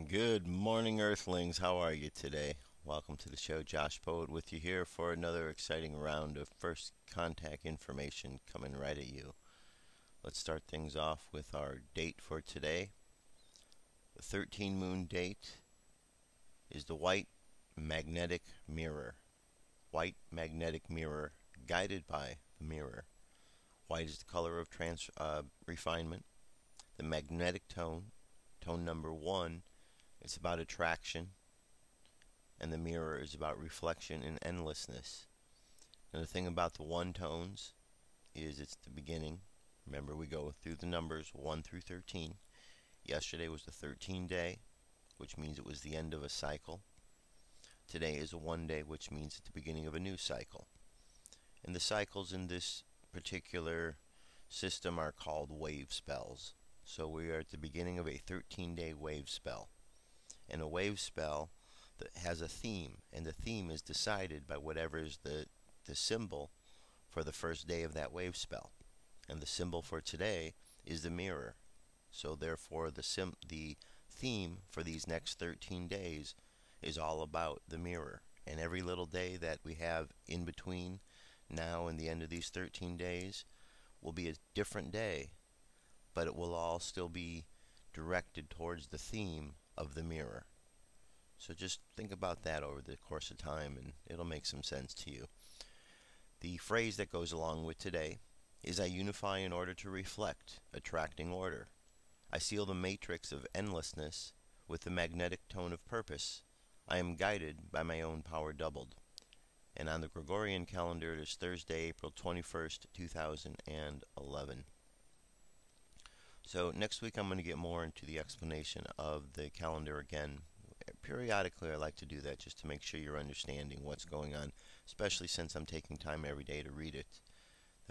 Good morning, Earthlings. How are you today? Welcome to the show. Josh Poet with you here for another exciting round of first contact information coming right at you. Let's start things off with our date for today. The 13 moon date is the white magnetic mirror. White magnetic mirror guided by the mirror. White is the color of refinement. The magnetic tone, tone number 1, it's about attraction, and the mirror is about reflection and endlessness. And the thing about the one tones is it's the beginning. Remember, we go through the numbers 1 through 13. Yesterday was the 13th day, which means it was the end of a cycle. Today is a 1 day, which means it's the beginning of a new cycle. And the cycles in this particular system are called wave spells. So we are at the beginning of a 13-day wave spell. And a wave spell that has a theme, and the theme is decided by whatever is the symbol for the first day of that wave spell. And the symbol for today is the mirror. So therefore the theme for these next 13 days is all about the mirror. And every little day that we have in between now and the end of these 13 days will be a different day, but it will all still be directed towards the theme of the mirror. So just think about that over the course of time and it'll make some sense to you. The phrase that goes along with today is I unify in order to reflect, attracting order. I seal the matrix of endlessness with the magnetic tone of purpose. I am guided by my own power doubled. And on the Gregorian calendar it is Thursday, April 21st, 2011. So next week I'm going to get more into the explanation of the calendar again. Periodically I like to do that just to make sure you're understanding what's going on, especially since I'm taking time every day to read it.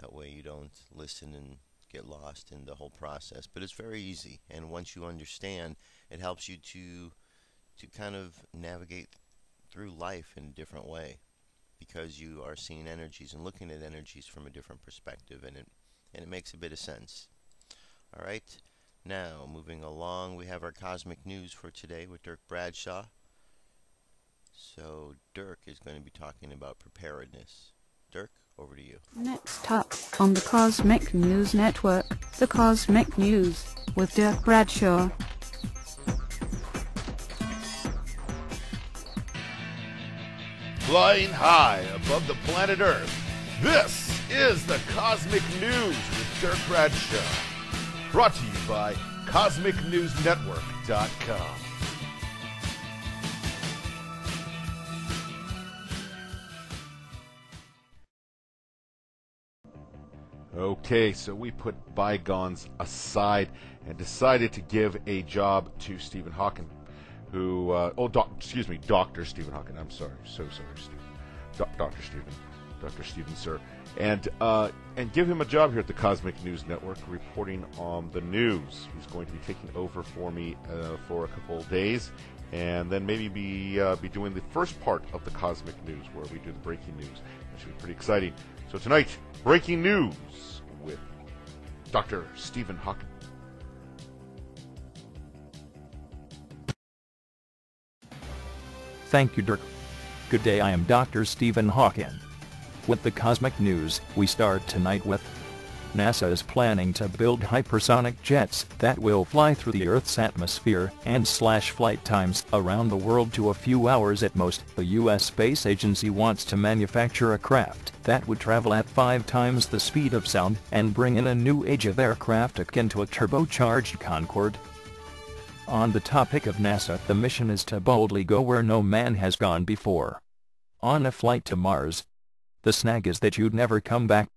That way you don't listen and get lost in the whole process. But it's very easy, and once you understand, it helps you to kind of navigate through life in a different way, because you are seeing energies and looking at energies from a different perspective, and it makes a bit of sense. Alright, now moving along, we have our cosmic news for today with Dirk Bradshaw. So Dirk is going to be talking about preparedness. Dirk, over to you. Next up on the Cosmic News Network, the Cosmic News with Dirk Bradshaw. Flying high above the planet Earth, this is the Cosmic News with Dirk Bradshaw. Brought to you by CosmicNewsNetwork.com. Okay, so we put bygones aside and decided to give a job to Stephen Hawking, who, Dr. Stephen Hawking. I'm sorry, so sorry, Stephen. Dr. Stephen, sir. And give him a job here at the Cosmic News Network, reporting on the news. He's going to be taking over for me for a couple of days, and then maybe be doing the first part of the Cosmic News, where we do the breaking news. That should be pretty exciting. So tonight, breaking news with Dr. Stephen Hawking. Thank you, Dirk. Good day, I am Dr. Stephen Hawking. With the Cosmic News, we start tonight with NASA is planning to build hypersonic jets that will fly through the Earth's atmosphere and slash flight times around the world to a few hours at most. The U.S. Space Agency wants to manufacture a craft that would travel at 5 times the speed of sound and bring in a new age of aircraft akin to a turbocharged Concorde. On the topic of NASA, the mission is to boldly go where no man has gone before. On a flight to Mars. The snag is that you'd never come back.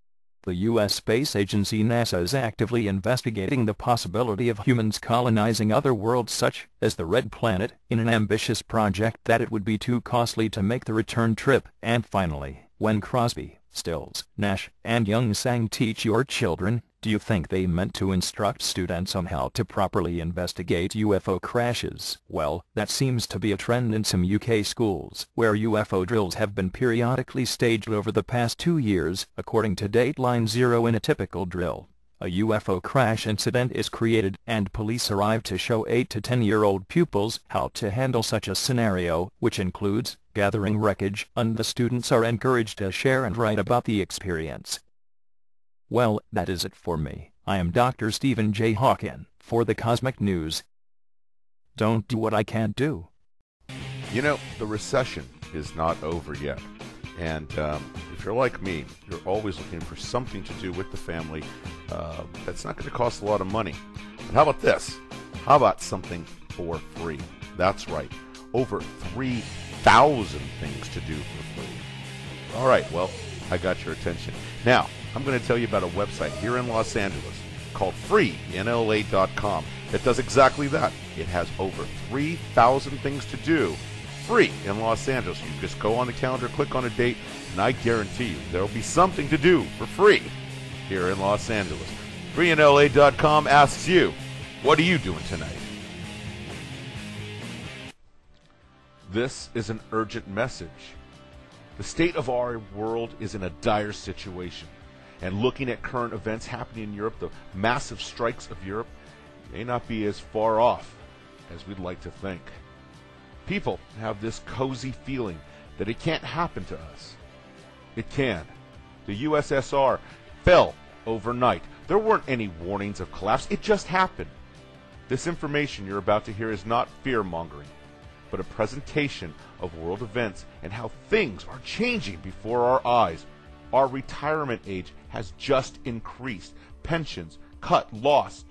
The U.S. Space Agency NASA is actively investigating the possibility of humans colonizing other worlds such as the Red Planet in an ambitious project that it would be too costly to make the return trip. And finally, when Crosby, Stills, Nash, and Young sang Teach Your Children, do you think they meant to instruct students on how to properly investigate UFO crashes? Well, that seems to be a trend in some UK schools, where UFO drills have been periodically staged over the past 2 years, according to Dateline Zero. In a typical drill, A UFO crash incident is created, and police arrive to show 8 to 10-year-old pupils how to handle such a scenario, which includes gathering wreckage, and the students are encouraged to share and write about the experience. Well, that is it for me. I am Dr. Stephen J. Hawken, for the Cosmic News. Don't do what I can't do. You know, the recession is not over yet. And if you're like me, you're always looking for something to do with the family that's not going to cost a lot of money. But how about this? How about something for free? That's right. Over 3,000 things to do for free. All right, well, I got your attention. Now, I'm going to tell you about a website here in Los Angeles called freeinla.com that does exactly that. It has over 3,000 things to do free in Los Angeles. You just go on the calendar, click on a date, and I guarantee you there will be something to do for free here in Los Angeles. Freeinla.com asks you, what are you doing tonight? This is an urgent message. The state of our world is in a dire situation. And looking at current events happening in Europe, the massive strikes of Europe may not be as far off as we'd like to think. People have this cozy feeling that it can't happen to us. It can. The USSR fell overnight. There weren't any warnings of collapse. It just happened. This information you're about to hear is not fear-mongering, but a presentation of world events and how things are changing before our eyes. Our retirement age has just increased. Pensions cut, lost.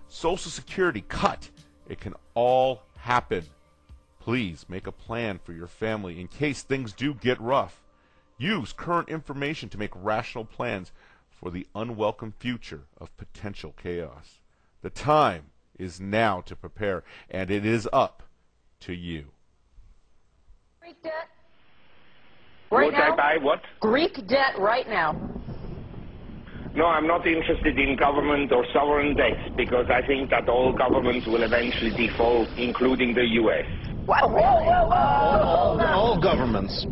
Social Security cut. It can all happen. Please make a plan for your family in case things do get rough. Use current information to make rational plans for the unwelcome future of potential chaos. The time is now to prepare, and it is up to you. Greek debt right now? Would I buy what? Greek debt right now. No, I'm not interested in government or sovereign debt because I think that all governments will eventually default, including the U.S. What? All governments.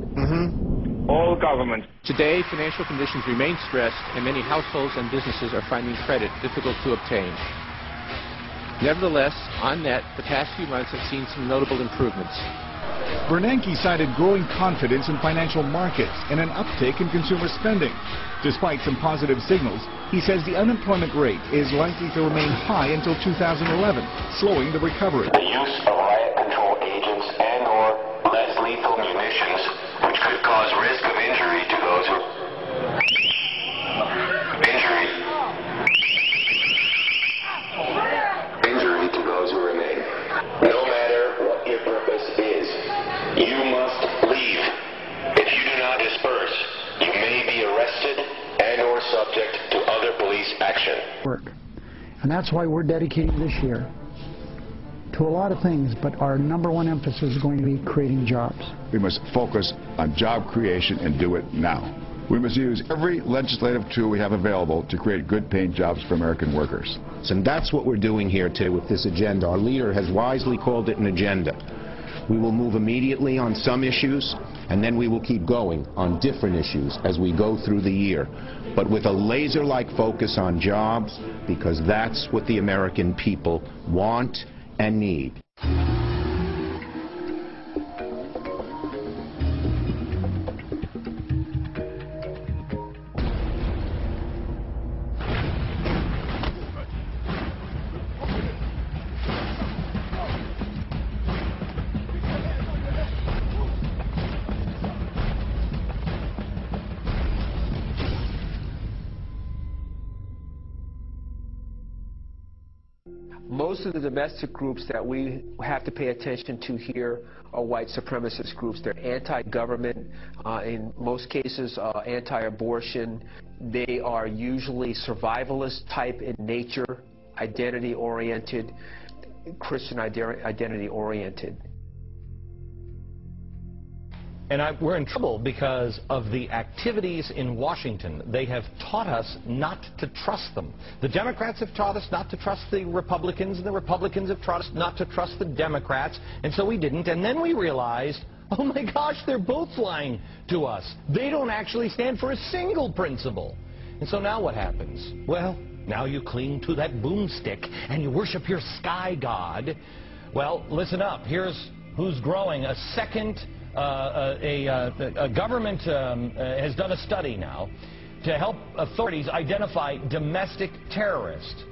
All governments. Today, financial conditions remain stressed, and many households and businesses are finding credit difficult to obtain. Nevertheless, on net, the past few months have seen some notable improvements. Bernanke cited growing confidence in financial markets and an uptick in consumer spending. Despite some positive signals, he says the unemployment rate is likely to remain high until 2011, slowing the recovery. The use of riot control agents and/or less lethal munitions, which could cause risk of injury to those who remain. No matter what your purpose is, you must leave. If you do not disperse, you may be arrested and/or subject to other police action. And that's why we're dedicating this year to a lot of things, but our number one emphasis is going to be creating jobs. We must focus on job creation and do it now. We must use every legislative tool we have available to create good-paying jobs for American workers. And that's what we're doing here today with this agenda. Our leader has wisely called it an agenda. We will move immediately on some issues, and then we will keep going on different issues as we go through the year, but with a laser-like focus on jobs, because that's what the American people want and need. Most of the domestic groups that we have to pay attention to here are white supremacist groups. They're anti-government, in most cases anti-abortion. They are usually survivalist type in nature, identity-oriented, Christian identity-oriented. And we're in trouble because of the activities in Washington. They have taught us not to trust them. The Democrats have taught us not to trust the Republicans, and the Republicans have taught us not to trust the Democrats, and so we didn't. And then we realized, oh my gosh, they're both lying to us. They don't actually stand for a single principle. And so now what happens? Well, Now you cling to that boomstick and you worship your sky god. Well, listen up. Here's who's growing. A government has done a study now to help authorities identify domestic terrorists.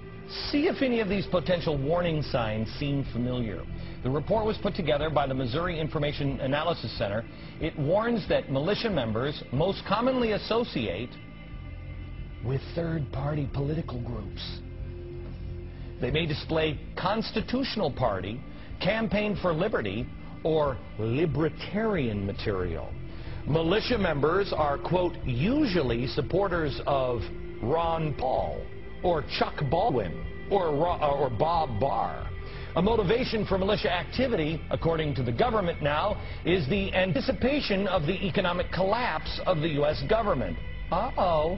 See if any of these potential warning signs seem familiar. The report was put together by the Missouri Information Analysis Center. It warns that militia members most commonly associate with third-party political groups. They may display Constitutional Party, Campaign for Liberty, or libertarian material. Militia members are, quote, usually supporters of Ron Paul, or Chuck Baldwin, or Bob Barr. A motivation for militia activity, according to the government now, is the anticipation of the economic collapse of the U.S. government. Uh-oh.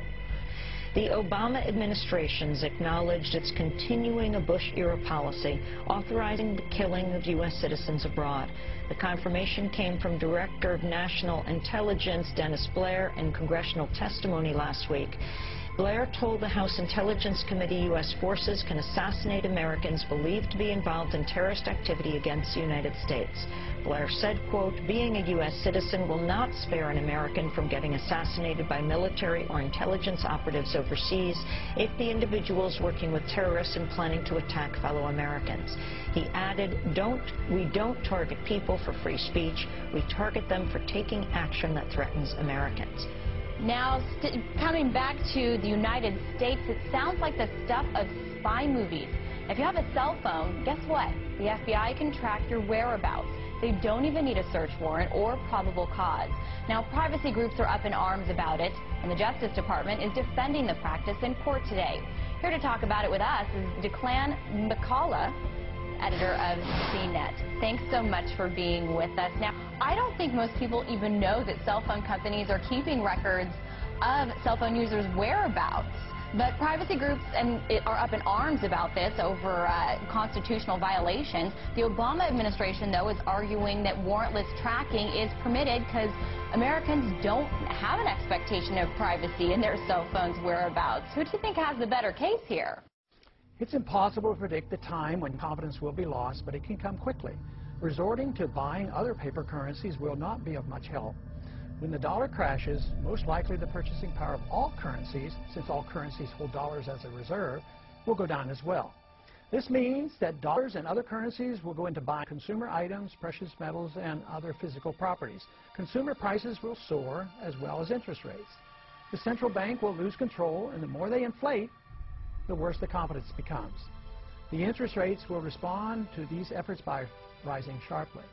The Obama administration's acknowledged it's continuing a Bush-era policy authorizing the killing of U.S. citizens abroad. The confirmation came from Director of National Intelligence Dennis Blair in congressional testimony last week. Blair told the House Intelligence Committee U.S. forces can assassinate Americans believed to be involved in terrorist activity against the United States. Blair said, quote, being a U.S. citizen will not spare an American from getting assassinated by military or intelligence operatives overseas if the individual is working with terrorists and planning to attack fellow Americans. He added, we don't target people for free speech. We target them for taking action that threatens Americans. Now, coming back to the United States, it sounds like the stuff of spy movies. If you have a cell phone, guess what? The FBI can track your whereabouts. They don't even need a search warrant or probable cause. Now, privacy groups are up in arms about it, and the Justice Department is defending the practice in court today. Here to talk about it with us is Declan McCullough, editor of CNET. Thanks so much for being with us. Now, I don't think most people even know that cell phone companies are keeping records of cell phone users' whereabouts. But privacy groups are up in arms about this over constitutional violations. The Obama administration, though, is arguing that warrantless tracking is permitted because Americans don't have an expectation of privacy in their cell phones' whereabouts. Who do you think has the better case here? It's impossible to predict the time when confidence will be lost, but it can come quickly. Resorting to buying other paper currencies will not be of much help. When the dollar crashes, most likely the purchasing power of all currencies, since all currencies hold dollars as a reserve, will go down as well. This means that dollars and other currencies will go into buying consumer items, precious metals, and other physical properties. Consumer prices will soar, as well as interest rates. The central bank will lose control, and the more they inflate, the worse the confidence becomes. The interest rates will respond to these efforts by rising sharply.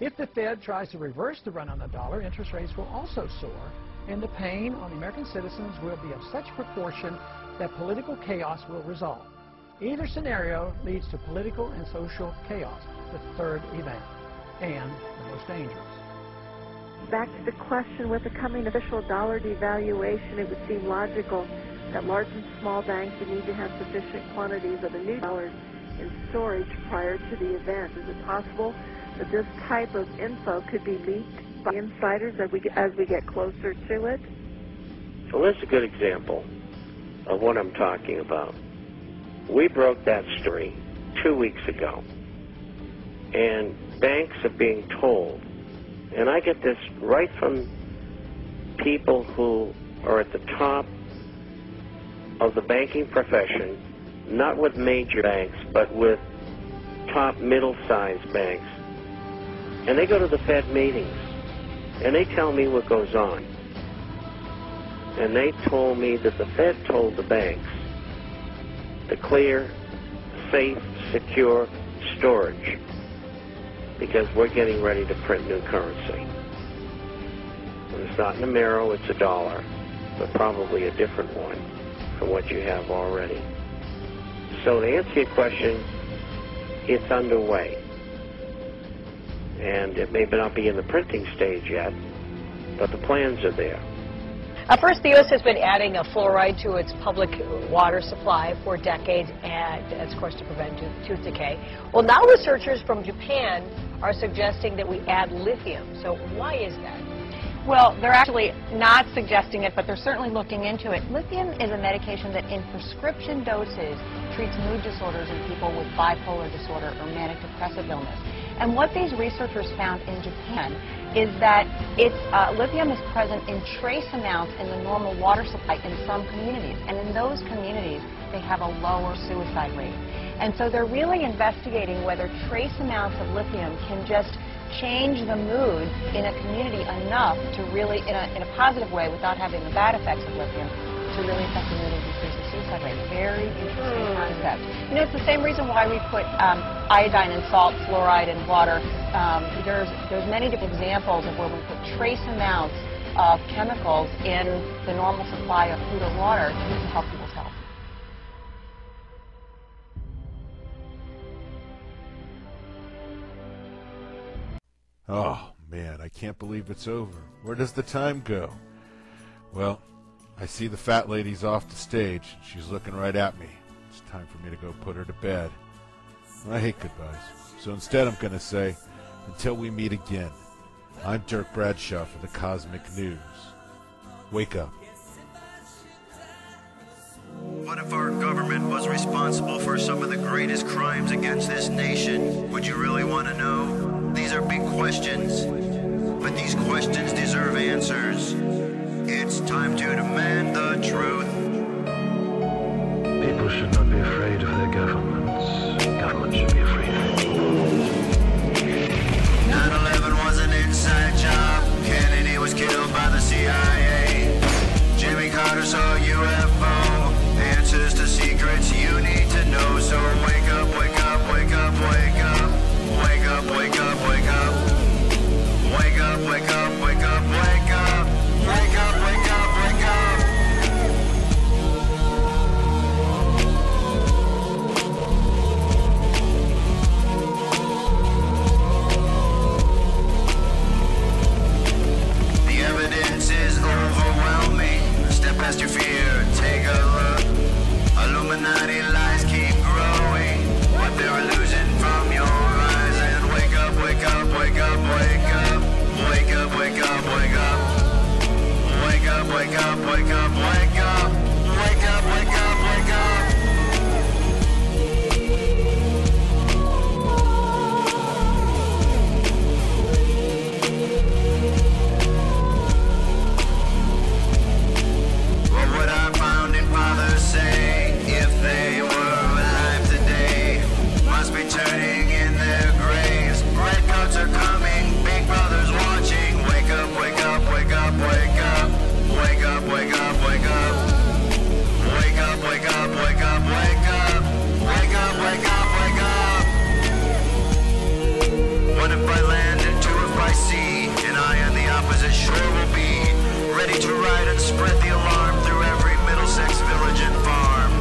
If the Fed tries to reverse the run on the dollar, interest rates will also soar, and the pain on the American citizens will be of such proportion that political chaos will result. Either scenario leads to political and social chaos, the third event, and the most dangerous. Back to the question, with the coming official dollar devaluation, it would seem logical that large and small banks would need to have sufficient quantities of the new dollars in storage prior to the event. Is it possible that this type of info could be leaked by insiders as we get closer to it? Well, that's a good example of what I'm talking about. We broke that story 2 weeks ago, and banks are being told, and I get this right from people who are at the top of the banking profession, not with major banks, but with top middle-sized banks. And they go to the Fed meetings, and they tell me what goes on. And they told me that the Fed told the banks to clear safe, secure storage because we're getting ready to print new currency. And it's not an Amero, it's a dollar, but probably a different one from what you have already. So to answer your question, it's underway. And it may not be in the printing stage yet, but the plans are there. First, the U.S. has been adding a fluoride to its public water supply for decades, and that's, of course, to prevent tooth decay. Well, now researchers from Japan are suggesting that we add lithium. So why is that? Well, they're actually not suggesting it, but they're certainly looking into it. Lithium is a medication that in prescription doses treats mood disorders in people with bipolar disorder or manic depressive illness. And what these researchers found in Japan is that lithium is present in trace amounts in the normal water supply in some communities. And in those communities, they have a lower suicide rate. And so they're really investigating whether trace amounts of lithium can just change the mood in a community enough to really, in a positive way, without having the bad effects of lithium, to really affect the mood and decrease the suicide rate. Very interesting concept. You know, it's the same reason why we put iodine in salt, fluoride in water. There's many different examples of where we put trace amounts of chemicals in the normal supply of food or water to help people's health. Oh, man, I can't believe it's over. Where does the time go? Well, I see the fat lady's off the stage. She's looking right at me. It's time for me to go put her to bed. I hate goodbyes. So instead I'm going to say, until we meet again, I'm Dirk Bradshaw for the Cosmic News. Wake up. What if our government was responsible for some of the greatest crimes against this nation? Would you really want to know? These are big questions, but these questions deserve answers. It's time to demand the truth. People should not be afraid of their governments. Government should be afraid of people. 9/11 was an inside job. Kennedy was killed by the CIA. Jimmy Carter saw a UFO. Answers to secrets you need to know. So wake up, wake up, wake up, wake up. Wake up, wake up, wake up. Wake up, wake up, wake up, wake up. Wake up, wake up, wake up. The evidence is overwhelming. Step past your fear, take a look. Illuminati lies keep growing. What they're losing from your eyes. And wake up, wake up, wake up, wake up. Wake up, wake up, wake up. Wake up, wake up, wake up, wake up. Wake up, wake up, wake up. What would our founding fathers say if they were alive today? Must be turning in their graves. Redcoats are coming, Big Brother's watching. Wake up, wake up, wake up, wake up. Wake up, wake up, wake up. Wake up, wake up, wake up, wake up. Wake up, wake up, wake up. What if by land and two if by sea? And I on the opposite shore will be ready to ride and spread the alarm through every Middlesex village and farm.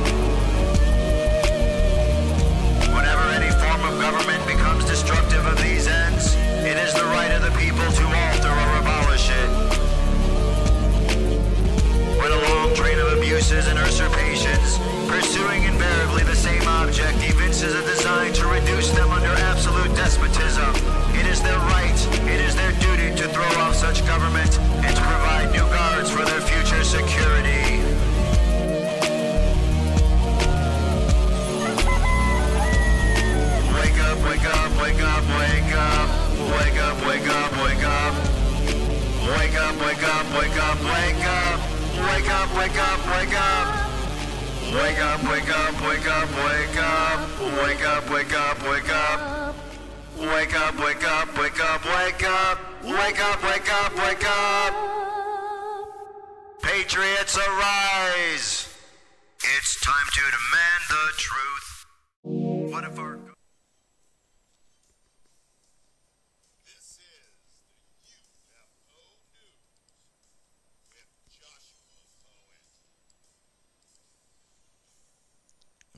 Whenever any form of government becomes destructive of these ends, it is the right of the people to alter or abolish it. When a long train of abuses and usurpations, pursuing invariably the same object, evinces a design to reduce them under absolute despotism, it is their right, it is their duty to throw off such government and to provide new guards for their future security. Wake up, wake up, wake up, wake up. Wake up, wake up, wake up. Wake up, wake up, wake up, wake up. Wake up, wake up, wake up. Wake up, wake up, wake up, wake up. Wake up, wake up, wake up. Wake up, wake up, wake up, wake up. Wake up, wake up, wake up. Patriots arise. It's time to demand the truth. What if our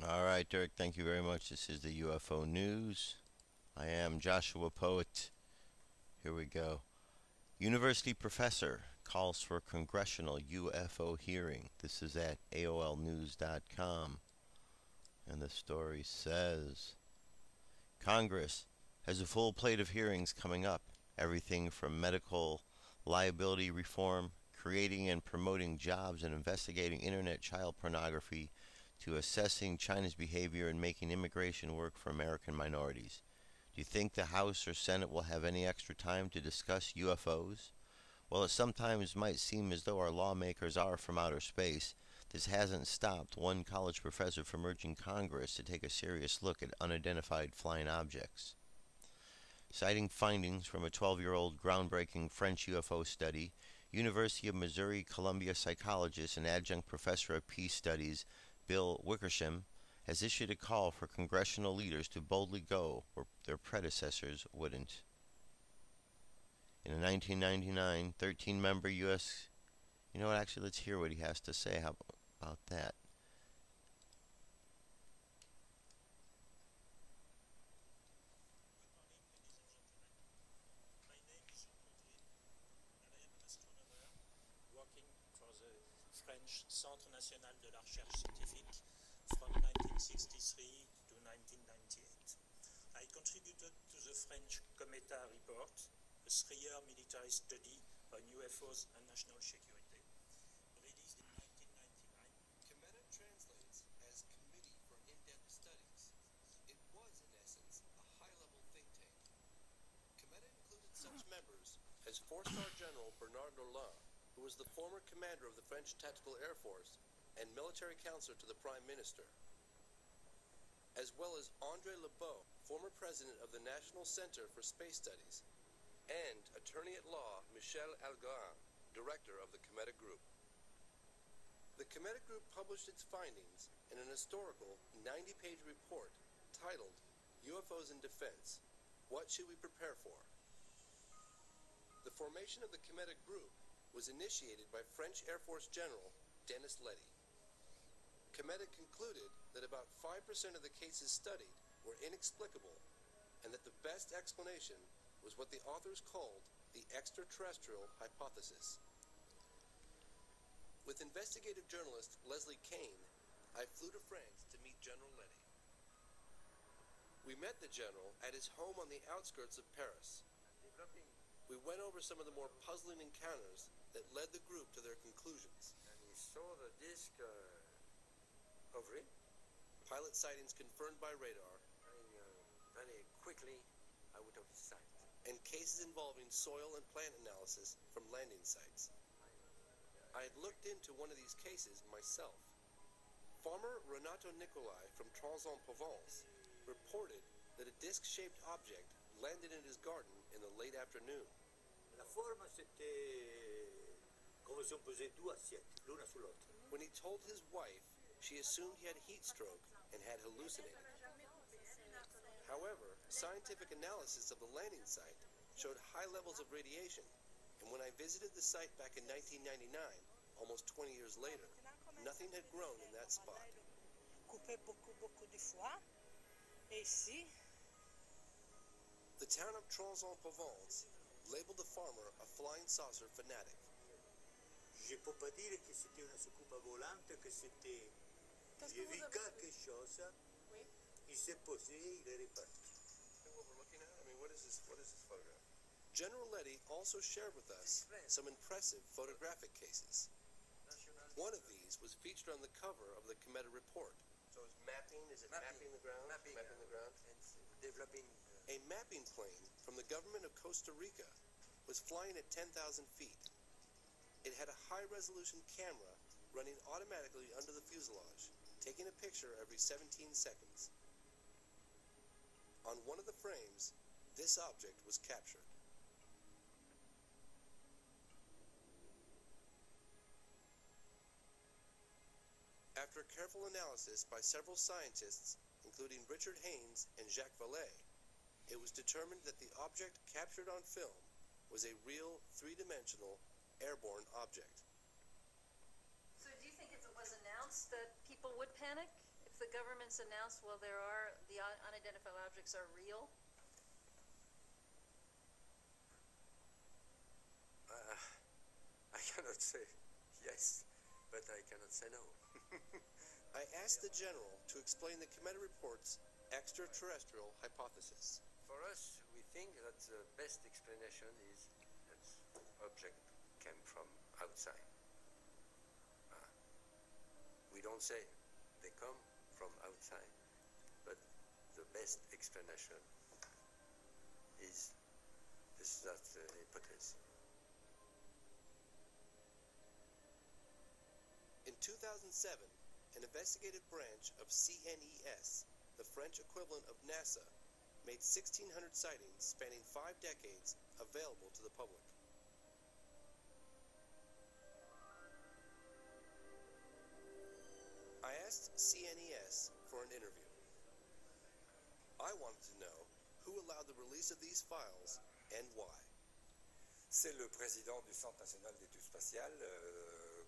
All right, Dirk, thank you very much. This is the UFO News. I am Joshua Poet. Here we go. University professor calls for congressional UFO hearing. This is at AOLnews.com. And the story says, Congress has a full plate of hearings coming up. Everything from medical liability reform, creating and promoting jobs, and investigating internet child pornography, to assessing China's behavior and making immigration work for American minorities. Do you think the House or Senate will have any extra time to discuss UFOs? While it sometimes might seem as though our lawmakers are from outer space, this hasn't stopped one college professor from urging Congress to take a serious look at unidentified flying objects. Citing findings from a 12-year-old groundbreaking French UFO study, University of Missouri-Columbia psychologist and adjunct professor of peace studies Bill Wickersham has issued a call for congressional leaders to boldly go where their predecessors wouldn't. In a 1999 13-member U.S. You know what, actually, let's hear what he has to say about that. French Centre National de la Recherche Scientifique from 1963 to 1998. I contributed to the French Cometa report, a 3-year military study on UFOs and national security, released in 1999. Cometa translates as Committee for In-Depth Studies. It was, in essence, a high-level think tank. Cometa included such members as 4-star General Bernard Nolan, who was the former commander of the French Tactical Air Force and military counselor to the Prime Minister, as well as André Lebeau, former president of the National Center for Space Studies, and attorney-at-law Michel Algarin, director of the Cometa Group. The Cometa Group published its findings in an historical 90-page report titled UFOs in Defense, What Should We Prepare For? The formation of the Cometa Group was initiated by French Air Force General Denis Letty. Cometa concluded that about 5% of the cases studied were inexplicable, and that the best explanation was what the authors called the extraterrestrial hypothesis. With investigative journalist Leslie Kane, I flew to France to meet General Letty. We met the general at his home on the outskirts of Paris. We went over some of the more puzzling encounters that led the group to their conclusions. And he saw the disc hovering. Pilot sightings confirmed by radar. Very quickly out of sight. And cases involving soil and plant analysis from landing sites. I had looked into one of these cases myself. Farmer Renato Nicolai from Trans-en-Provence reported that a disc-shaped object landed in his garden in the late afternoon. La forme, c'était comme si on posait 2 assiettes, l'una sur l'autre. When he told his wife, she assumed he had heat stroke and had hallucinated. However, scientific analysis of the landing site showed high levels of radiation, and when I visited the site back in 1999, almost 20 years later, nothing had grown in that spot. Coupé beaucoup de fois, et ici. The town of Trans-en-Provence labeled the farmer a flying saucer fanatic. Je peux pas dire que c'était une soucoupe volante, que c'était... J'ai vu quelque chose, il s'est posé, il est reparti. What we're looking at? I mean, what is this photograph? General Letty also shared with us some impressive photographic cases. One of these was featured on the cover of the Cometa report. So it's mapping, is it mapping the ground? Mapping the ground? And developing... A mapping plane from the government of Costa Rica was flying at 10,000 feet. It had a high-resolution camera running automatically under the fuselage, taking a picture every 17 seconds. On one of the frames, this object was captured. After careful analysis by several scientists, including Richard Haynes and Jacques Vallée, it was determined that the object captured on film was a real 3-dimensional airborne object. So do you think if it was announced that people would panic? If the government's announced, well, the unidentified objects are real? I cannot say yes, but I cannot say no. I asked the general to explain the Cometa report's extraterrestrial hypothesis. For us, we think that the best explanation is that object came from outside. We don't say they come from outside, but the best explanation is that's the hypothesis. In 2007, an investigative branch of CNES, the French equivalent of NASA, made 1,600 sightings spanning 5 decades available to the public. I asked CNES for an interview. I wanted to know who allowed the release of these files and why. C'est le président du Centre national d'études spatiales,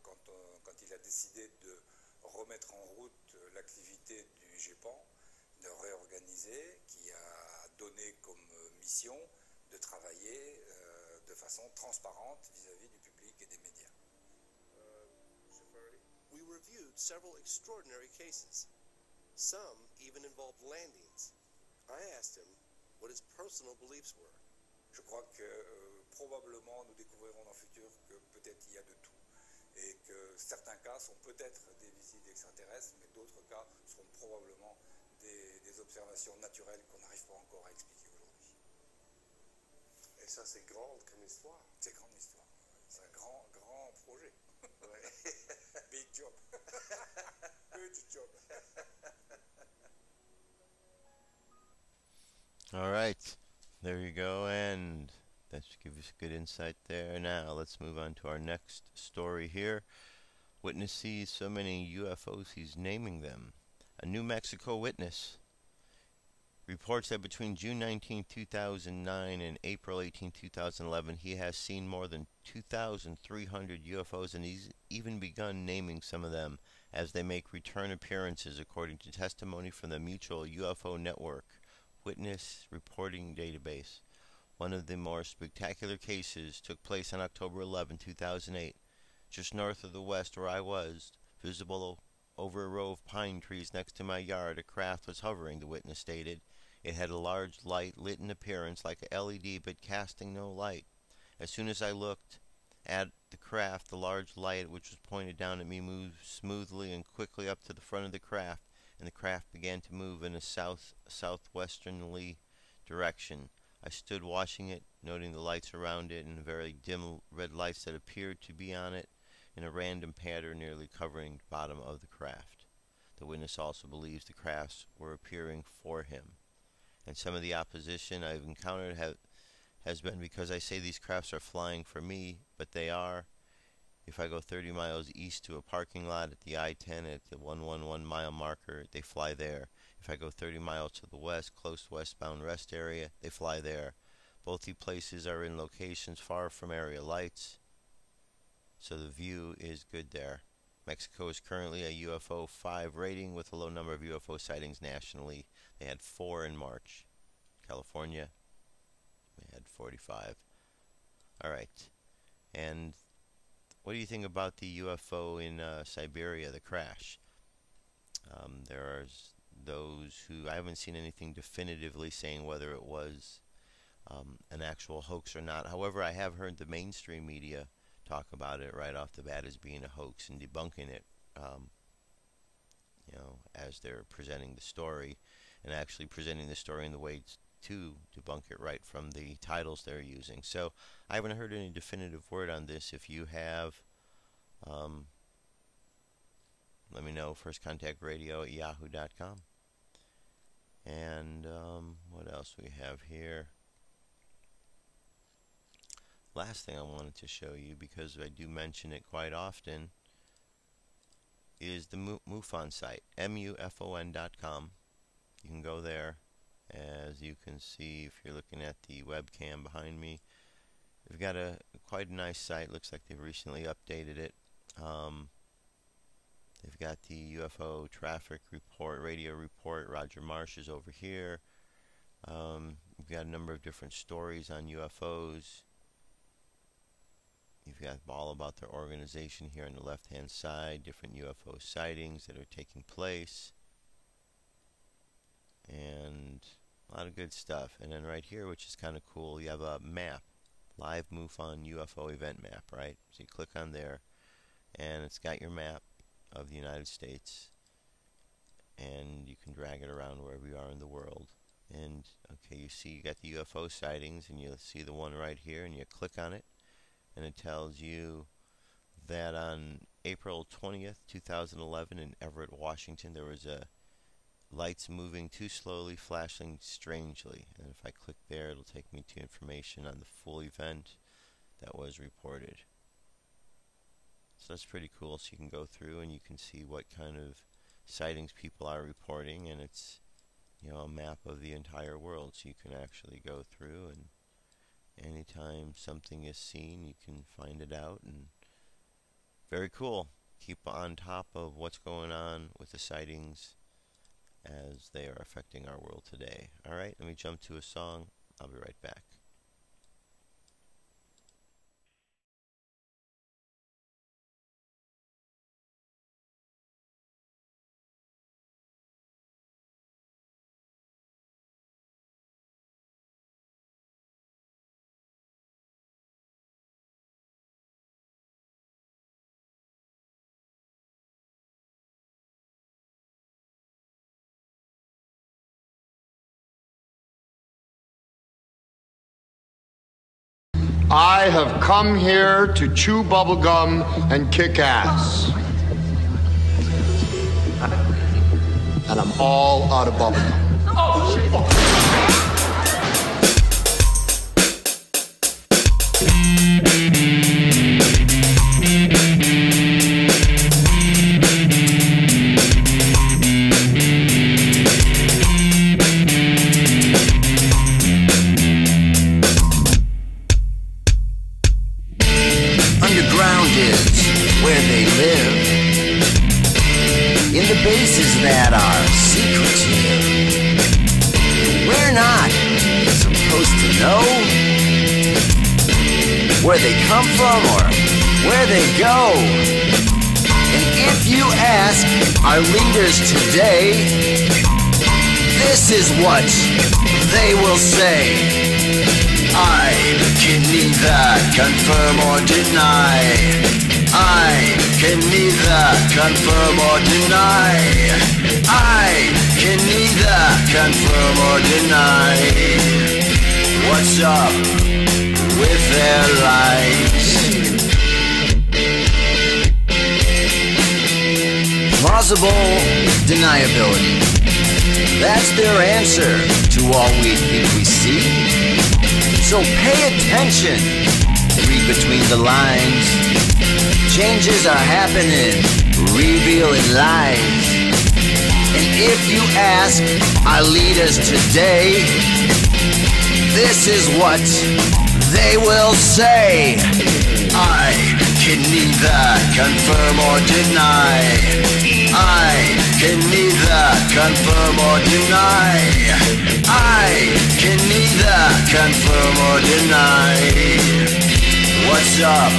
quand il a décidé de remettre en route l'activité du GEPAN, de réorganiser, qui a donné comme mission de travailler de façon transparente vis-à-vis du public et des médias. We reviewed several extraordinary cases. Some even involved landings. I asked him what his personal beliefs were. Je crois que probablement nous découvrirons dans le futur que peut-être il y a de tout et que certains cas sont peut-être des visites extraterrestres, mais d'autres cas seront probablement des observations naturelles qu'on n'arrive pas encore à expliquer aujourd'hui. Et ça, c'est grand comme histoire. C'est grande histoire. C'est un grand projet. Big job. Huge job. All right, there you go, and that should give us good insight there. Now let's move on to our next story here. Witness sees so many UFOs he's naming them. A New Mexico witness reports that between June 19, 2009 and April 18, 2011, he has seen more than 2,300 UFOs, and he's even begun naming some of them as they make return appearances, according to testimony from the Mutual UFO Network Witness Reporting Database. One of the more spectacular cases took place on October 11, 2008, just north of the west where I was, visible over a row of pine trees next to my yard. A craft was hovering, the witness stated. It had a large light, lit in appearance like a LED, but casting no light. As soon as I looked at the craft, the large light, which was pointed down at me, moved smoothly and quickly up to the front of the craft, and the craft began to move in a southwesterly direction. I stood watching it, noting the lights around it and very dim red lights that appeared to be on it in a random pattern nearly covering the bottom of the craft. The witness also believes the crafts were appearing for him. And some of the opposition I've encountered has been because I say these crafts are flying for me, but they are. If I go 30 miles east to a parking lot at the I-10 at the 111 mile marker, they fly there. If I go 30 miles to the west, close to westbound rest area, they fly there. Both the places are in locations far from area lights, so the view is good there. Mexico is currently a UFO 5 rating with a low number of UFO sightings nationally. They had 4 in March. California, they had 45. Alright, and what do you think about the UFO in Siberia, the crash? There are those who, I haven't seen anything definitively saying whether it was an actual hoax or not. However, I have heard the mainstream media talk about it right off the bat as being a hoax and debunking it, as they're presenting the story, and actually presenting the story in the way to debunk it right from the titles they're using. So I haven't heard any definitive word on this. If you have, let me know. firstcontactradio@yahoo.com. And what else we have here? Last thing I wanted to show you, because I do mention it quite often, is the MUFON site, MUFON.com. You can go there. As you can see, if you're looking at the webcam behind me, they've got quite a nice site. Looks like they've recently updated it. They've got the UFO traffic report, radio report. Roger Marsh is over here. We've got a number of different stories on UFOs. You've got all about their organization here on the left-hand side, different UFO sightings that are taking place, and a lot of good stuff. And then right here, which is kind of cool, you have a map live MUFON UFO event map, right? So you click on there, and it's got your map of the United States, and you can drag it around wherever you are in the world. And okay, you see you got the UFO sightings, and you'll see the one right here, and you click on it, and it tells you that on April 20th, 2011 in Everett, Washington, there was a lights moving too slowly, flashing strangely. And if I click there, it'll take me to information on the full event that was reported. So that's pretty cool. So you can go through and you can see what kind of sightings people are reporting, and it's, you know, a map of the entire world. So you can actually go through, and anytime something is seen, you can find it out. And very cool. Keep on top of what's going on with the sightings as they are affecting our world today. Alright, let me jump to a song. I'll be right back. I have come here to chew bubblegum and kick ass. And I'm all out of bubblegum. Bases that are secretive. We're not supposed to know where they come from or where they go. And if you ask our leaders today, this is what they will say. I can neither confirm or deny. I can neither confirm or deny. I can neither confirm or deny. What's up with their lives? Plausible deniability. That's their answer to all we think we see. So pay attention. Read between the lines. Changes are happening, revealing lies. And if you ask our leaders today, this is what they will say. I can neither confirm or deny. I can neither confirm or deny. I can neither confirm or deny. What's up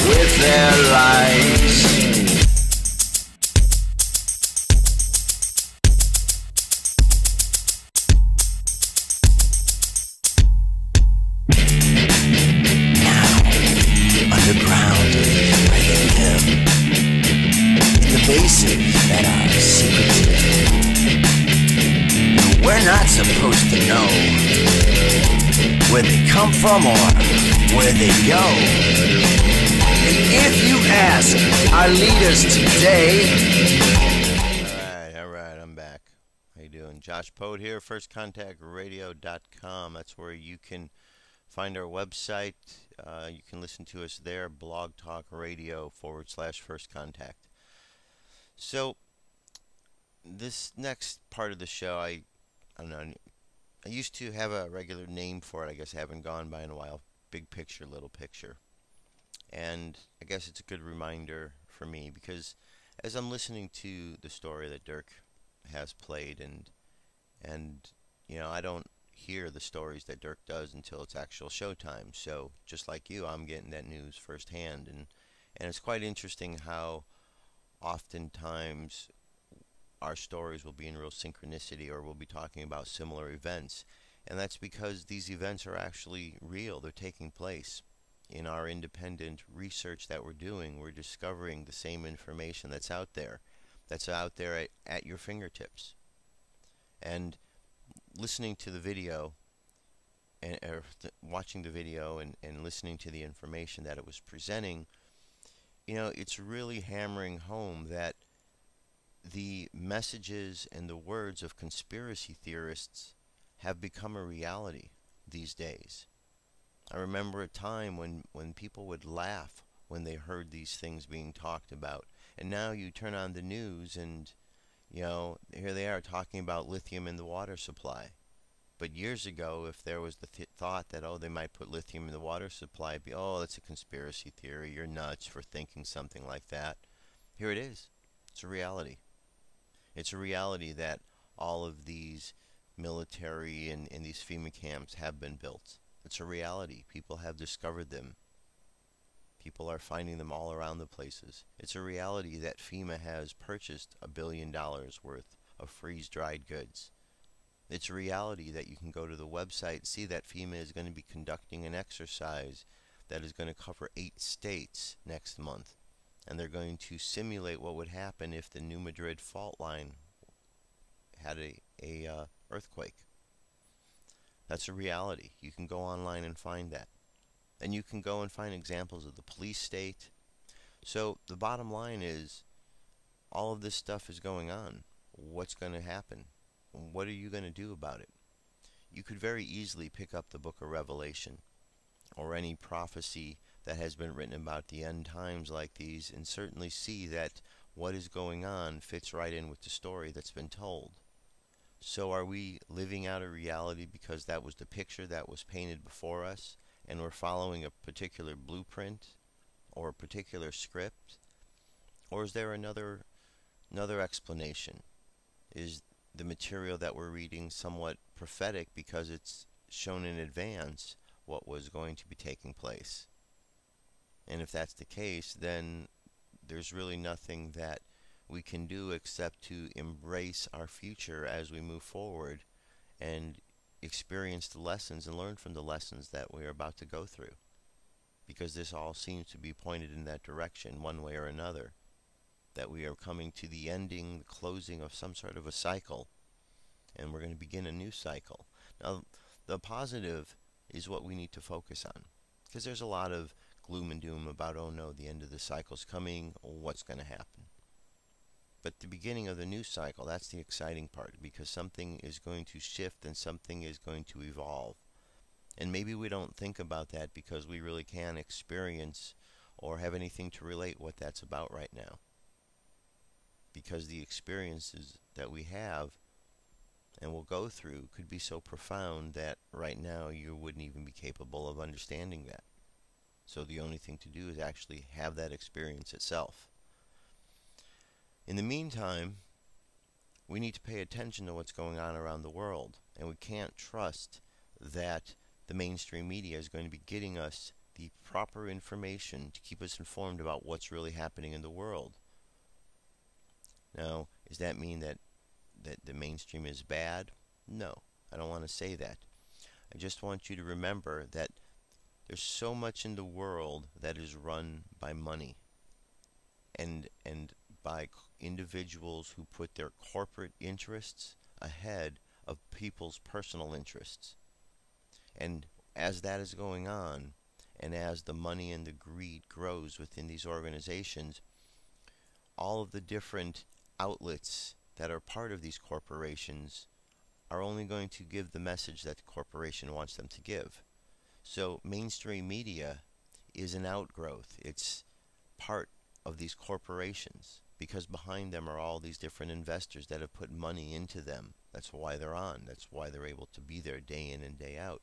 with their lives? Now, underground is where they live, in the bases that are secretive. We're not supposed to know where they come from or where they go. And if you ask our leaders today... Alright, I'm back. How you doing? Josh Poet here, firstcontactradio.com. That's where you can find our website. You can listen to us there, Blog Talk Radio /First Contact. So, this next part of the show, I don't know, I used to have a regular name for it. I guess I haven't gone by in a while. Big picture, little picture. And I guess it's a good reminder for me, because as I'm listening to the story that Dirk has played, and you know, I don't hear the stories that Dirk does until it's actual showtime. So just like you, I'm getting that news firsthand, and it's quite interesting how oftentimes our stories will be in real synchronicity, or we'll be talking about similar events. And that's because these events are actually real. They're taking place. In our independent research that we're doing, we're discovering the same information that's out there at your fingertips. And listening to the video, watching the video and listening to the information that it was presenting, it's really hammering home that the messages and the words of conspiracy theorists have become a reality these days. I remember a time when people would laugh when they heard these things being talked about. And now you turn on the news and, here they are talking about lithium in the water supply. But years ago, if there was the thought that, they might put lithium in the water supply, it'd be, that's a conspiracy theory. You're nuts for thinking something like that. Here it is. It's a reality. It's a reality that all of these military and these FEMA camps have been built. It's a reality. People have discovered them. People are finding them all around the places. It's a reality that FEMA has purchased $1 billion worth of freeze-dried goods. It's a reality that you can go to the website and see that FEMA is going to be conducting an exercise that is going to cover 8 states next month. And they're going to simulate what would happen if the New Madrid fault line had a earthquake. That's a reality. You can go online and find that. And you can go and find examples of the police state. So the bottom line is, all of this stuff is going on. What's going to happen? What are you going to do about it? You could very easily pick up the book of Revelation or any prophecy that has been written about the end times like these and certainly see that what is going on fits right in with the story that's been told. So are we living out a reality because that was the picture that was painted before us and we're following a particular blueprint or a particular script? Or is there another explanation? Is the material that we're reading somewhat prophetic because it's shown in advance what was going to be taking place? And if that's the case, then there's really nothing that we can do except to embrace our future as we move forward and experience the lessons and learn from the lessons that we're about to go through. Because this all seems to be pointed in that direction one way or another. That we are coming to the ending, the closing of some sort of a cycle. And we're going to begin a new cycle. Now, the positive is what we need to focus on. Because there's a lot of gloom and doom about, oh no, the end of the cycle's coming, what's going to happen? But the beginning of the new cycle, that's the exciting part, because something is going to shift and something is going to evolve. And maybe we don't think about that because we really can't experience or have anything to relate what that's about right now. Because the experiences that we have and will go through could be so profound that right now you wouldn't even be capable of understanding that. So the only thing to do is actually have that experience itself. In the meantime, we need to pay attention to what's going on around the world, and we can't trust that the mainstream media is going to be getting us the proper information to keep us informed about what's really happening in the world. Now, does that mean that the mainstream is bad? No, I don't want to say that. I just want you to remember that there's so much in the world that is run by money and by individuals who put their corporate interests ahead of people's personal interests. And as that is going on, and as the money and the greed grows within these organizations, all of the different outlets that are part of these corporations are only going to give the message that the corporation wants them to give. So mainstream media is an outgrowth. It's part of these corporations because behind them are all these different investors that have put money into them. That's why they're on. That's why they're able to be there day in and day out.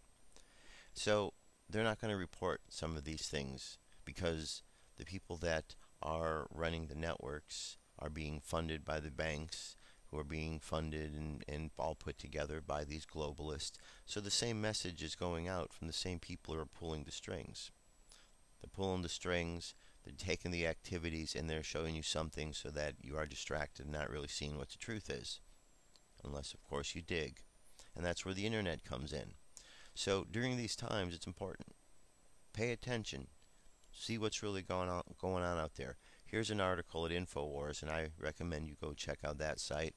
So they're not going to report some of these things because the people that are running the networks are being funded by the banks, who are being funded and all put together by these globalists. So the same message is going out from the same people who are pulling the strings. They're pulling the strings, they're taking the activities, and they're showing you something so that you are distracted and not really seeing what the truth is. Unless, of course, you dig. and that's where the internet comes in. So during these times, it's important. Pay attention. See what's really going on out there. Here's an article at InfoWars, and I recommend you go check out that site,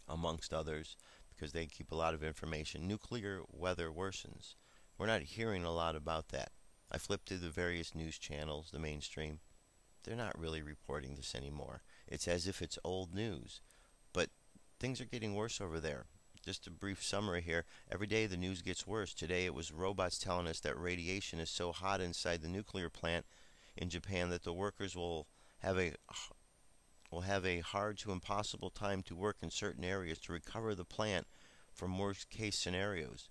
amongst others, because they keep a lot of information. Nuclear weather worsens. We're not hearing a lot about that. I flipped through the various news channels, the mainstream. They're not really reporting this anymore. It's as if it's old news. But things are getting worse over there. Just a brief summary here. Every day the news gets worse. Today it was robots telling us that radiation is so hot inside the nuclear plant in Japan that the workers will have a hard to impossible time to work in certain areas to recover the plant from worst case scenarios.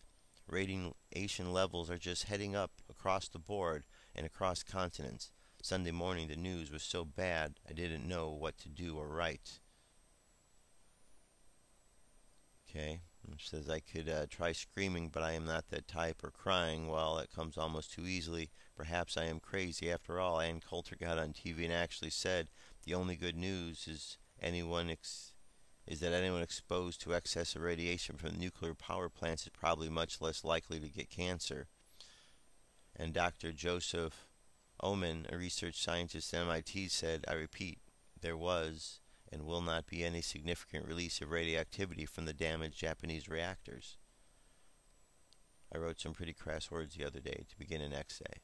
Radiation levels are just heading up across the board and across continents. Sunday morning the news was so bad I didn't know what to do or write. Okay, it says I could try screaming, but I am not that type, or crying. Well, that comes almost too easily. Perhaps I am crazy after all. Ann Coulter got on TV and actually said the only good news is that anyone exposed to excess of radiation from nuclear power plants is probably much less likely to get cancer. And Dr. Joseph Oman, a research scientist at MIT, said, I repeat, there was and will not be any significant release of radioactivity from the damaged Japanese reactors. I wrote some pretty crass words the other day to begin an essay.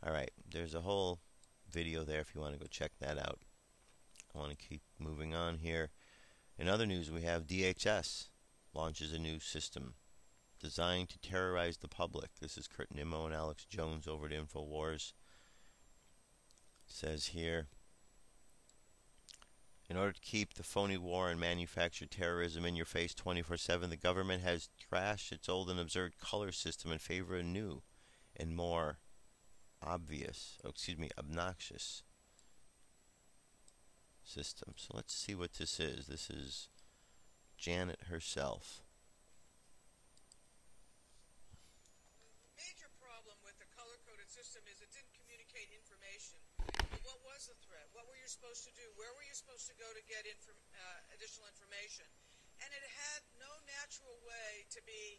Alright, there's a whole video there if you want to go check that out. I want to keep moving on here. In other news, we have DHS launches a new system designed to terrorize the public. This is Kurt Nimmo and Alex Jones over at InfoWars. It says here, in order to keep the phony war and manufactured terrorism in your face 24/7, the government has trashed its old and absurd color system in favor of a new and more obnoxious system. So let's see what this is. This is Janet herself. The major problem with the color-coded system is it didn't communicate information. What was the threat? What were you supposed to do? Where were you supposed to go to get additional information? And it had no natural way to be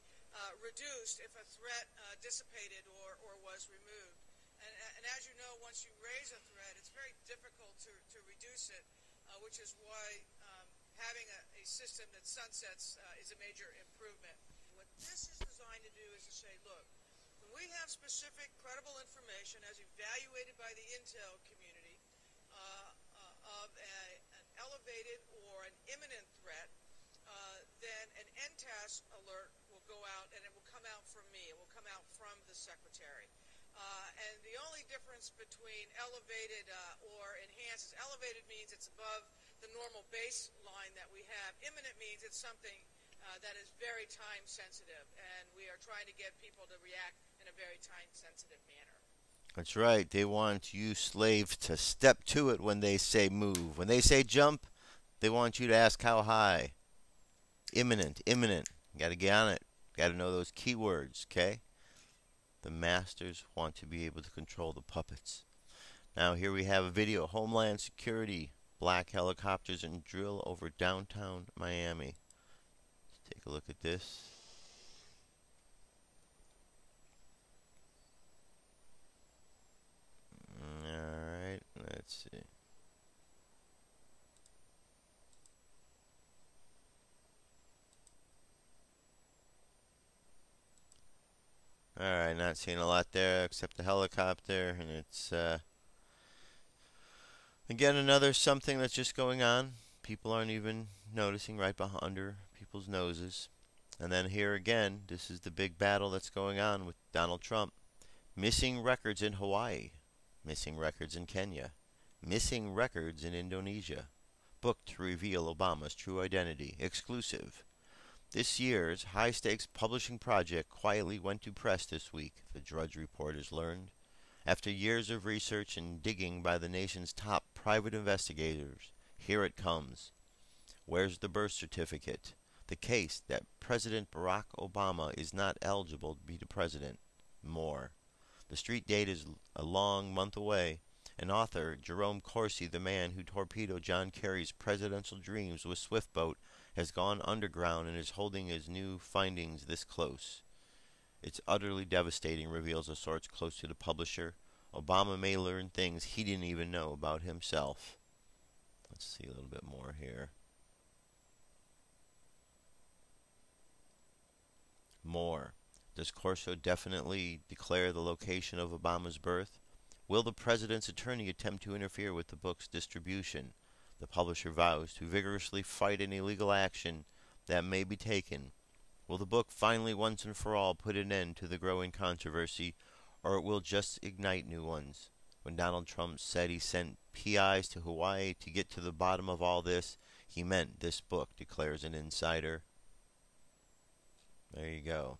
reduced if a threat dissipated or was removed. And as you know, once you raise a threat, it's very difficult to reduce it, which is why having a system that sunsets is a major improvement. What this is designed to do is to say, look, when we have specific, credible information as evaluated by the intel community of an elevated or an imminent threat, then an NTAS alert will go out, and it will come out from me. It will come out from the secretary. And the only difference between elevated or enhanced is elevated means it's above the normal baseline that we have. Imminent means it's something that is very time sensitive, and we are trying to get people to react in a very time sensitive manner. That's right. They want you slaves to step to it when they say move. When they say jump, they want you to ask how high. Imminent, imminent. Got to get on it. Got to know those keywords, okay? The masters want to be able to control the puppets. Now here we have a video. Homeland Security. Black helicopters and drill over downtown Miami. Let's take a look at this. Alright, let's see. Alright, not seeing a lot there except the helicopter, and it's again another something that's just going on. People aren't even noticing, right under people's noses. And then here again, this is the big battle that's going on with Donald Trump. Missing records in Hawaii, missing records in Kenya, missing records in Indonesia. Book to reveal Obama's true identity. Exclusive. This year's high-stakes publishing project quietly went to press this week, the Drudge reporters learned. After years of research and digging by the nation's top private investigators, here it comes. Where's the birth certificate? The case that President Barack Obama is not eligible to be the president. More. The street date is a long month away, and author Jerome Corsi, the man who torpedoed John Kerry's presidential dreams with Swiftboat, has gone underground and is holding his new findings this close. It's utterly devastating, reveals a source close to the publisher. Obama may learn things he didn't even know about himself. Let's see a little bit more here. More. Does Corso definitely declare the location of Obama's birth? Will the president's attorney attempt to interfere with the book's distribution? The publisher vows to vigorously fight any legal action that may be taken. Will the book finally once and for all put an end to the growing controversy, or it will just ignite new ones? When Donald Trump said he sent PIs to Hawaii to get to the bottom of all this, he meant this book, declares an insider. There you go.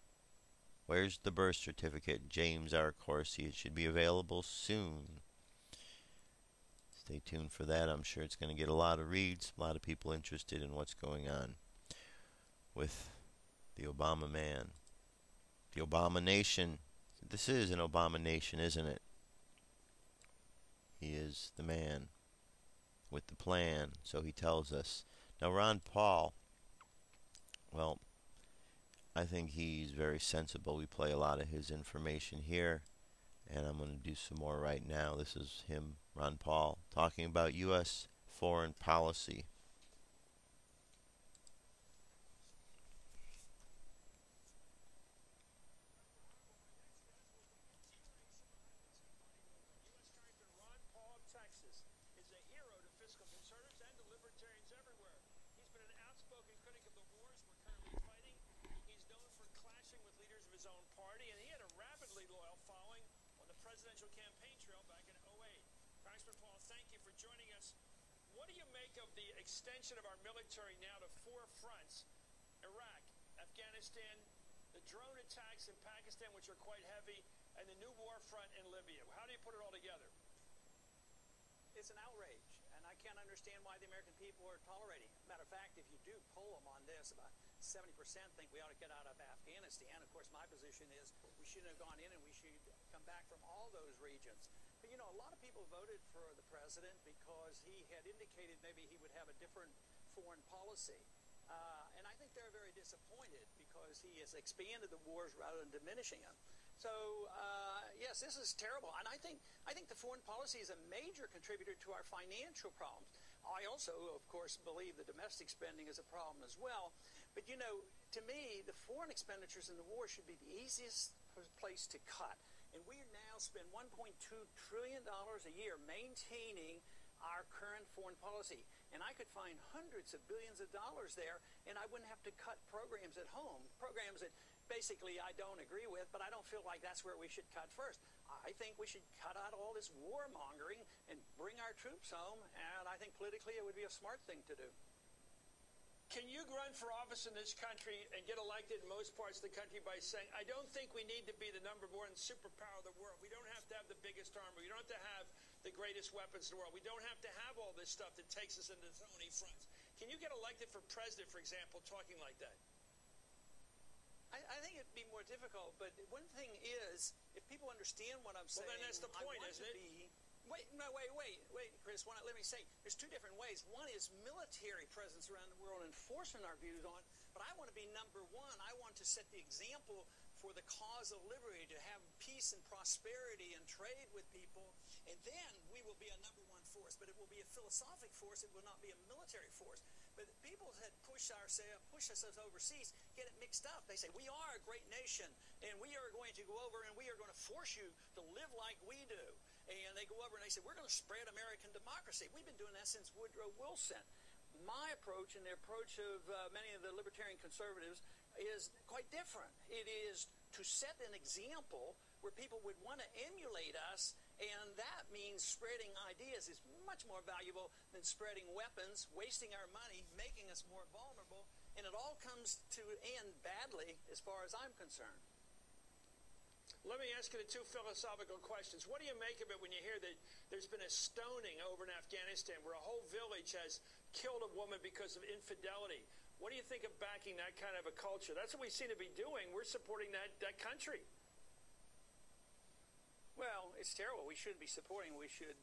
Where's the birth certificate? James R. Corsi. It should be available soon. Stay tuned for that. I'm sure it's going to get a lot of reads, a lot of people interested in what's going on with the Obama man. The Obama nation. This is an Obama nation, isn't it? He is the man with the plan, so he tells us. Now, Ron Paul, well, I think he's very sensible. We play a lot of his information here, and I'm going to do some more right now. This is him, Ron Paul, talking about U.S. foreign policy. Campaign trail back in 08. Congressman Paul, thank you for joining us. What do you make of the extension of our military now to 4 fronts? Iraq, Afghanistan, the drone attacks in Pakistan, which are quite heavy, and the new war front in Libya. How do you put it all together? It's an outrage, and I can't understand why the American people are tolerating it. Matter of fact, if you do poll them on this, about 70% think we ought to get out of Afghanistan. Of course, my position is we shouldn't have gone in and we should come back from all those regions. But, you know, a lot of people voted for the president because he had indicated maybe he would have a different foreign policy. And I think they're very disappointed because he has expanded the wars rather than diminishing them. So, yes, this is terrible. And I think the foreign policy is a major contributor to our financial problems. I also, of course, believe the domestic spending is a problem as well. But, you know, to me, the foreign expenditures in the war should be the easiest place to cut. And we now spend $1.2 trillion a year maintaining our current foreign policy. And I could find hundreds of billions of dollars there, and I wouldn't have to cut programs at home, programs that basically I don't agree with, but I don't feel like that's where we should cut first. I think we should cut out all this warmongering and bring our troops home, and I think politically it would be a smart thing to do. Can you run for office in this country and get elected in most parts of the country by saying, I don't think we need to be the #1 superpower of the world. We don't have to have the biggest army. We don't have to have the greatest weapons in the world. We don't have to have all this stuff that takes us into so many fronts. Can you get elected for president, for example, talking like that? I think it'd be more difficult, but one thing is, if people understand what I'm saying, well, then that's the point, isn't it? Wait, Chris, let me say, there's 2 different ways. One is military presence around the world, enforcing our views on, but I want to be #1. I want to set the example for the cause of liberty, to have peace and prosperity and trade with people, and then we will be a #1 force, but it will be a philosophic force. It will not be a military force. But people that push us overseas get it mixed up. They say, we are a great nation, and we are going to go over and we are going to force you to live like we do. And they go over and they say, we're going to spread American democracy. We've been doing that since Woodrow Wilson. My approach and the approach of many of the libertarian conservatives is quite different. It is to set an example where people would want to emulate us, and that means spreading ideas is much more valuable than spreading weapons, wasting our money, making us more vulnerable, and it all comes to end badly as far as I'm concerned. Let me ask you the 2 philosophical questions. What do you make of it when you hear that there's been a stoning over in Afghanistan where a whole village has killed a woman because of infidelity? What do you think of backing that kind of a culture? That's what we seem to be doing. We're supporting that country. Well, it's terrible. We shouldn't be supporting. We should,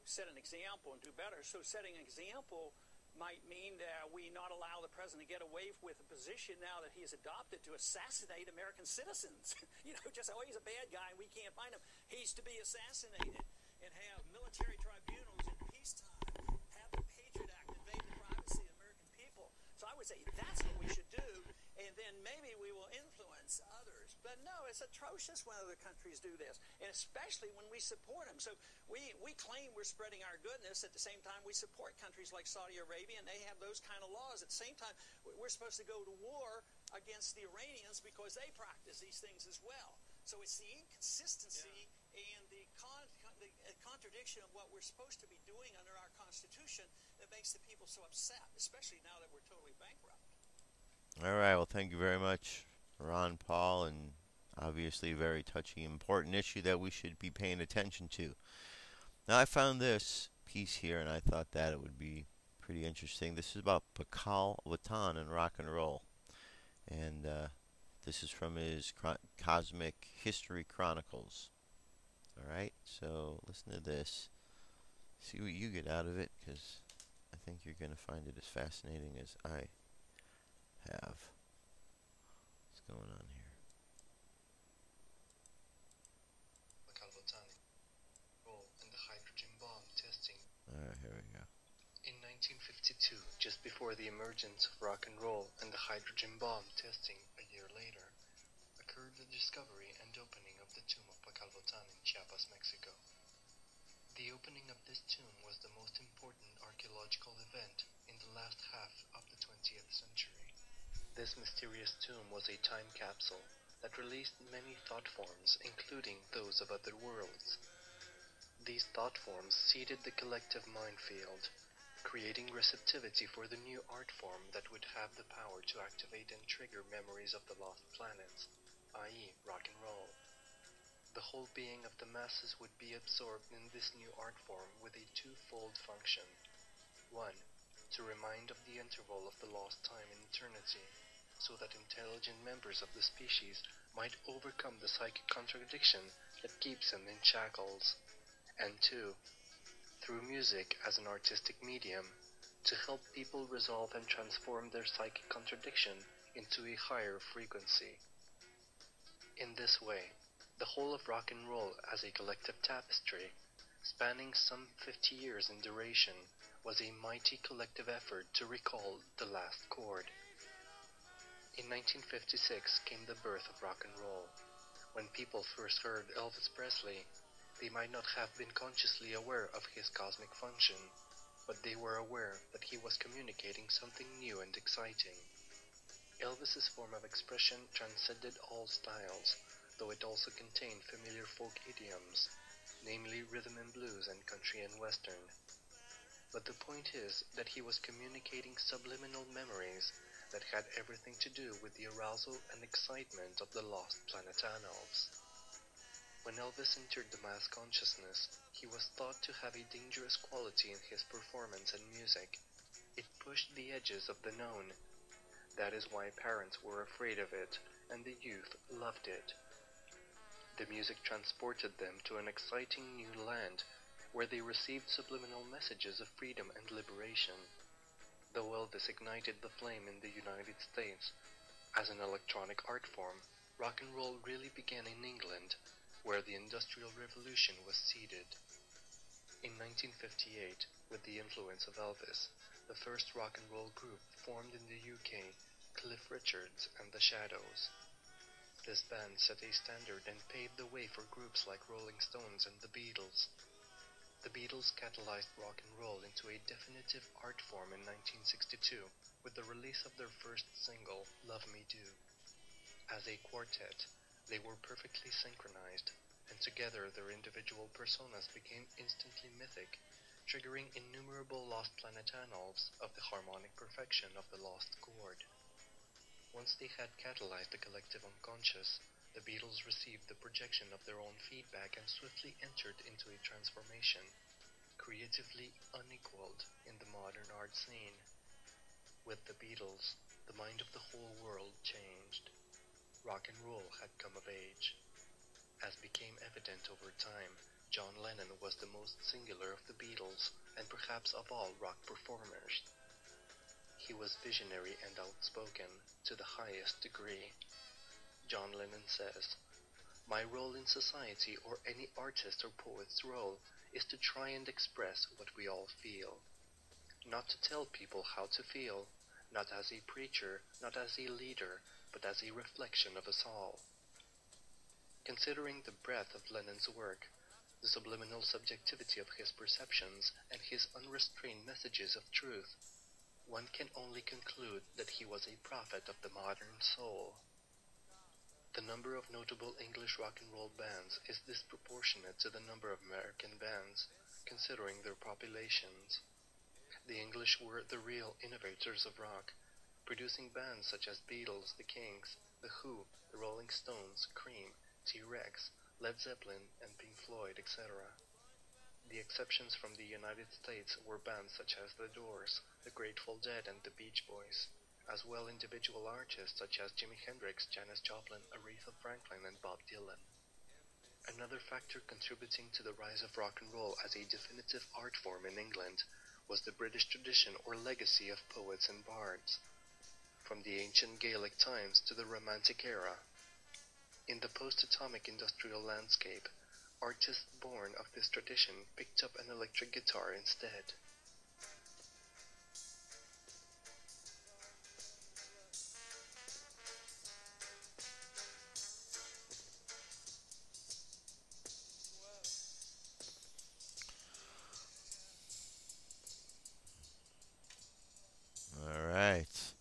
set an example and do better. So setting an example might mean that we not allow the president to get away with a position now that he has adopted to assassinate American citizens. You know, just, oh, he's a bad guy and we can't find him. He's to be assassinated, and have military tribunals in peacetime, have the Patriot Act invade the privacy of the American people. So I would say that's what we should do, and then maybe we will influence others. But no, it's atrocious when other countries do this, and especially when we support them. So we claim we're spreading our goodness. At the same time, we support countries like Saudi Arabia, and they have those kind of laws. At the same time, we're supposed to go to war against the Iranians because they practice these things as well. So it's the inconsistency and the contradiction of what we're supposed to be doing under our Constitution that makes the people so upset, especially now that we're totally bankrupt. All right, well, thank you very much, Ron Paul, and obviously a very touchy, important issue that we should be paying attention to. Now, I found this piece here, and I thought that it would be pretty interesting. This is about Pakal Watan and rock and roll, and this is from his Cosmic History Chronicles. All right, so listen to this. See what you get out of it, because I think you're going to find it as fascinating as I have. What's going on here? And the hydrogen bomb testing. Alright, here we go. In 1952, just before the emergence of rock and roll and the hydrogen bomb testing a year later, occurred the discovery and opening of the tomb of Pakal Watan in Chiapas, Mexico. The opening of this tomb was the most important archaeological event in the last half of the 20th century. This mysterious tomb was a time capsule that released many thought forms, including those of other worlds. These thought forms seeded the collective mind field, creating receptivity for the new art form that would have the power to activate and trigger memories of the lost planets, i.e. rock and roll. The whole being of the masses would be absorbed in this new art form with a twofold function. 1. To remind of the interval of the lost time in eternity, so that intelligent members of the species might overcome the psychic contradiction that keeps them in shackles. And 2. Through music as an artistic medium, to help people resolve and transform their psychic contradiction into a higher frequency. In this way, the whole of rock and roll as a collective tapestry, spanning some 50 years in duration, was a mighty collective effort to recall the last chord. In 1956 came the birth of rock and roll. When people first heard Elvis Presley, they might not have been consciously aware of his cosmic function, but they were aware that he was communicating something new and exciting. Elvis's form of expression transcended all styles, though it also contained familiar folk idioms, namely rhythm and blues and country and western. But the point is that he was communicating subliminal memories that had everything to do with the arousal and excitement of the lost planetanals. When Elvis entered the mass consciousness, he was thought to have a dangerous quality in his performance and music. It pushed the edges of the known. That is why parents were afraid of it, and the youth loved it. The music transported them to an exciting new land, where they received subliminal messages of freedom and liberation. Though Elvis ignited the flame in the United States, as an electronic art form, rock and roll really began in England, where the Industrial Revolution was seeded. In 1958, with the influence of Elvis, the first rock and roll group formed in the UK, Cliff Richards and the Shadows. This band set a standard and paved the way for groups like Rolling Stones and the Beatles. The Beatles catalyzed rock and roll into a definitive art form in 1962 with the release of their first single, Love Me Do. As a quartet, they were perfectly synchronized, and together their individual personas became instantly mythic, triggering innumerable lost planetanals of the harmonic perfection of the lost chord. Once they had catalyzed the collective unconscious, the Beatles received the projection of their own feedback and swiftly entered into a transformation, creatively unequaled in the modern art scene. With the Beatles, the mind of the whole world changed. Rock and roll had come of age. As became evident over time, John Lennon was the most singular of the Beatles, and perhaps of all rock performers. He was visionary and outspoken to the highest degree. John Lennon says, "My role in society, or any artist or poet's role, is to try and express what we all feel. Not to tell people how to feel, not as a preacher, not as a leader, but as a reflection of us all." Considering the breadth of Lennon's work, the subliminal subjectivity of his perceptions, and his unrestrained messages of truth, one can only conclude that he was a prophet of the modern soul. The number of notable English rock and roll bands is disproportionate to the number of American bands, considering their populations. The English were the real innovators of rock, producing bands such as Beatles, The Kings, The Who, The Rolling Stones, Cream, T-Rex, Led Zeppelin, and Pink Floyd, etc. The exceptions from the United States were bands such as The Doors, The Grateful Dead, and The Beach Boys, as well individual artists such as Jimi Hendrix, Janis Joplin, Aretha Franklin, and Bob Dylan. Another factor contributing to the rise of rock and roll as a definitive art form in England was the British tradition or legacy of poets and bards, from the ancient Gaelic times to the Romantic era. In the post-atomic industrial landscape, artists born of this tradition picked up an electric guitar instead. All right.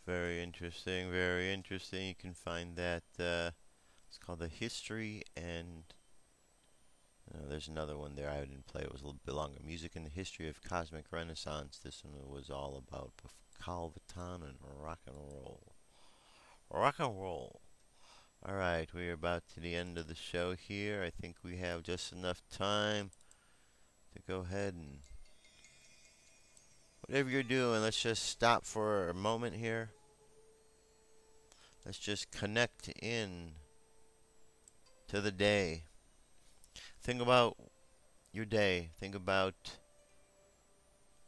Very interesting, very interesting. You can find that, it's called The History and, there's another one there I didn't play. It was a little bit longer. Music and the History of Cosmic Renaissance. This one was all about Calviton and rock and roll. Rock and roll. All right, we're about to the end of the show here. I think we have just enough time to go ahead and, whatever you're doing, let's just stop for a moment here. Let's just connect in to the day. Think about your day. Think about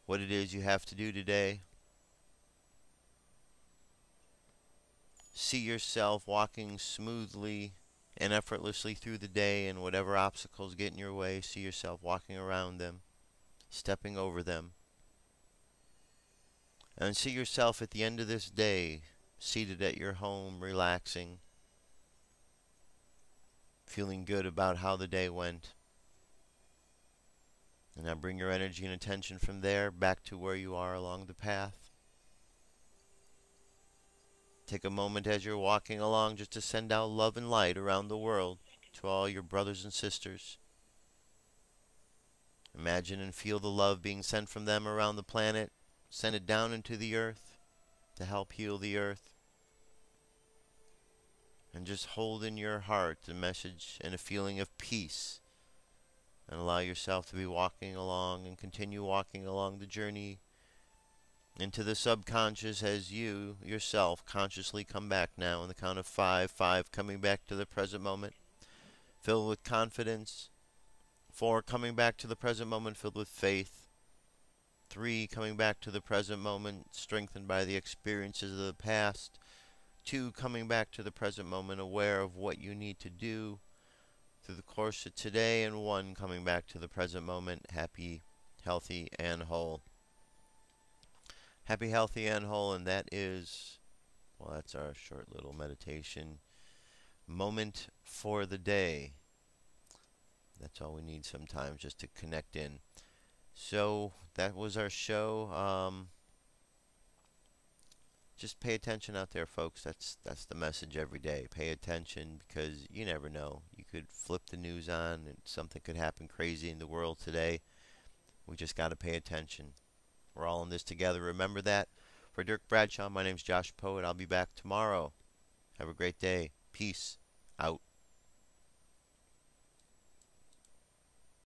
what it is you have to do today. See yourself walking smoothly and effortlessly through the day, and whatever obstacles get in your way, see yourself walking around them, stepping over them. And see yourself at the end of this day, seated at your home, relaxing, feeling good about how the day went. And now bring your energy and attention from there back to where you are along the path. Take a moment as you're walking along just to send out love and light around the world to all your brothers and sisters. Imagine and feel the love being sent from them around the planet. Send it down into the earth to help heal the earth. And just hold in your heart a message and a feeling of peace. And allow yourself to be walking along and continue walking along the journey into the subconscious as you yourself consciously come back now on the count of 5. 5 coming back to the present moment, filled with confidence. 4 coming back to the present moment, filled with faith. 3 coming back to the present moment, strengthened by the experiences of the past. 2 coming back to the present moment, aware of what you need to do through the course of today. And 1 coming back to the present moment, happy, healthy, and whole. Happy, healthy, and whole, and that is, well, that's our short little meditation moment for the day. That's all we need sometimes, just to connect in. So that was our show. Just pay attention out there, folks. That's the message every day. Pay attention, because you never know. You could flip the news on and something could happen crazy in the world today. We just got to pay attention. We're all in this together. Remember that. For Dirk Bradshaw, my name's Josh Poet. I'll be back tomorrow. Have a great day. Peace.